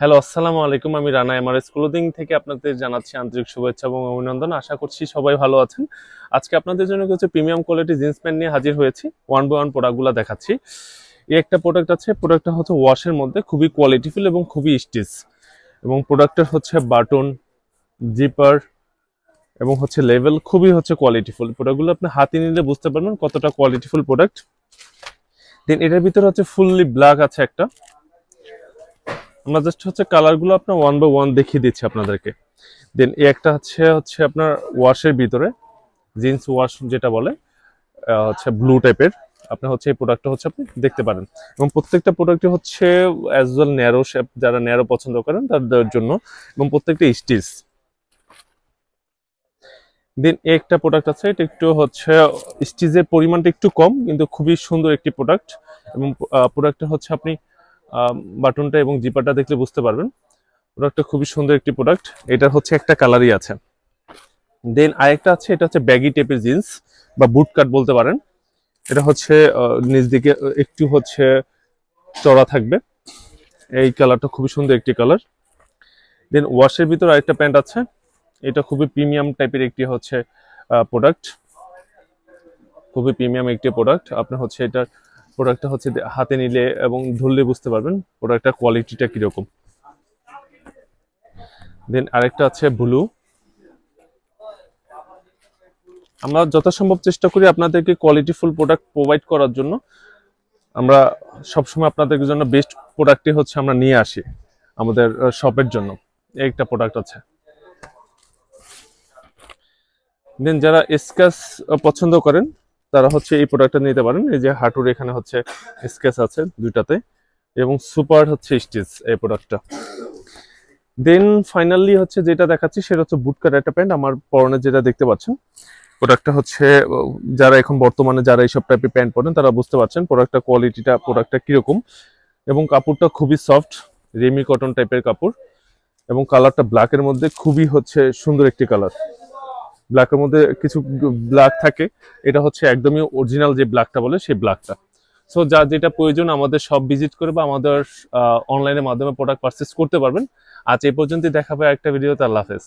Hello, আসসালামু আলাইকুম। আমি রানা এমআরএস ক্লোদিং থেকে আপনাদের জানাচ্ছি আন্তরিক শুভেচ্ছা এবং অভিনন্দন। আশা করছি সবাই ভালো আছেন। আজকে আপনাদের জন্য কিছু প্রিমিয়াম কোয়ালিটি জিন্স প্যান্ট নিয়ে হাজির হয়েছি। ওয়ান বাই ওয়ান প্রোডাক্টগুলো দেখাচ্ছি। এই একটা প্রোডাক্ট আছে, প্রোডাক্টটা হচ্ছে ওয়াশের মধ্যে খুবই কোয়ালিটিফুল এবং খুবই স্টিচ, এবং প্রোডাক্টের হচ্ছে বাটন, জিপার এবং হচ্ছে লেভেল খুবই হচ্ছে কোয়ালিটিফুল। প্রোডাক্টগুলো আপনি হাতে নিলে বুঝতে পারবেন কতটা কোয়ালিটিফুল প্রোডাক্ট। দেন এটার ভিতরে হচ্ছে ফুললি ব্ল্যাক আছে একটা। আমরা জাস্ট হচ্ছে কালারগুলো আপনার ওয়ান বাই ওয়ান দেখিয়ে দিচ্ছি আপনাদেরকে। দেন এই একটা হচ্ছে আপনার ওয়াশের ভিতরে জিন্স ওয়াশ যেটা বলে, হচ্ছে ব্লু টাইপের। আপনার হচ্ছে এই প্রোডাক্টটা হচ্ছে আপনি দেখতে পারেন, এবং প্রত্যেকটা প্রোডাক্টই হচ্ছে অ্যাজ ওয়েল ন্যারো শেপ, যারা ন্যারো পছন্দ করেন তাদের জন্য, এবং প্রত্যেকটা স্টিচ। দেন একটা প্রোডাক্ট আছে, এটা একটু হচ্ছে স্টিচের পরিমাণটা একটু কম, কিন্তু খুবই সুন্দর একটি প্রোডাক্ট। এবং প্রোডাক্টটা হচ্ছে আপনি বাটনটা এবং জিপারটা দেখলে বুঝতে পারবেন প্রোডাক্টটা খুবই সুন্দর একটি প্রোডাক্ট। এটার হচ্ছে একটা কালারই আছে। দেন আরেকটা আছে, এটা হচ্ছে ব্যাগি টাইপের জিন্স বা বুট কাট বলতে পারেন। এটা হচ্ছে নিচ দিকে একটু হচ্ছে চড়া থাকবে। এই কালারটা খুবই সুন্দর একটি কালার। দেন ওয়াশের ভিতর আরেকটা প্যান্ট আছে, এটা খুবই প্রিমিয়াম টাইপের একটি হচ্ছে প্রোডাক্ট, খুবই প্রিমিয়াম একটি প্রোডাক্ট। আপনার হচ্ছে এটা প্রোডাক্টটা হচ্ছে হাতে নিলে এবং ধরলে বুঝতে পারবেন প্রোডাক্টটার কোয়ালিটিটা কিরকম। দেন আরেকটা আছে ব্লু। আমরা যথাসম্ভব চেষ্টা করি আপনাদেরকে কোয়ালিটিফুল প্রোডাক্ট প্রোভাইড করার জন্য। আমরা সবসময় আপনাদের জন্য বেস্ট প্রোডাক্টই হচ্ছে আমরা নিয়ে আসি আমাদের শপের জন্য। এই একটা প্রোডাক্ট আছে। দেন যারা স্কেচ পছন্দ করেন তারা হচ্ছে এই প্রোডাক্টটা নিতে পারেন। এই যে হাঁটুর এখানে হচ্ছে স্কেচ আছে দুইটাতে, এবং সুপার হচ্ছে স্টিচ এই প্রোডাক্টটা। দেন ফাইনালি হচ্ছে যেটা দেখাচ্ছি সেটা হচ্ছে বুটকাট একটা প্যান্ট। আমার পরনে যেটা দেখতে পাচ্ছেন প্রোডাক্টটা হচ্ছে, যারা এখন বর্তমানে যারা এইসব টাইপের প্যান্ট পরেন তারা বুঝতে পারছেন প্রোডাক্টটা কোয়ালিটিটা প্রোডাক্টটা কিরকম। এবং কাপড়টা খুবই সফট, রেমি কটন টাইপের কাপড়, এবং কালারটা ব্ল্যাকের মধ্যে খুবই হচ্ছে সুন্দর একটি কালার। ব্ল্যাকের মধ্যে কিছু ব্ল্যাক থাকে, এটা হচ্ছে একদমই অরিজিনাল যে ব্ল্যাকটা বলে সেই ব্ল্যাকটা। সো যা যেটা প্রয়োজন আমাদের সব ভিজিট করে বা আমাদের অনলাইনের মাধ্যমে প্রোডাক্ট পারচেস করতে পারবেন। আজ এই পর্যন্তই, দেখাবে একটা ভিডিওতে। আল্লাহ হাফেজ।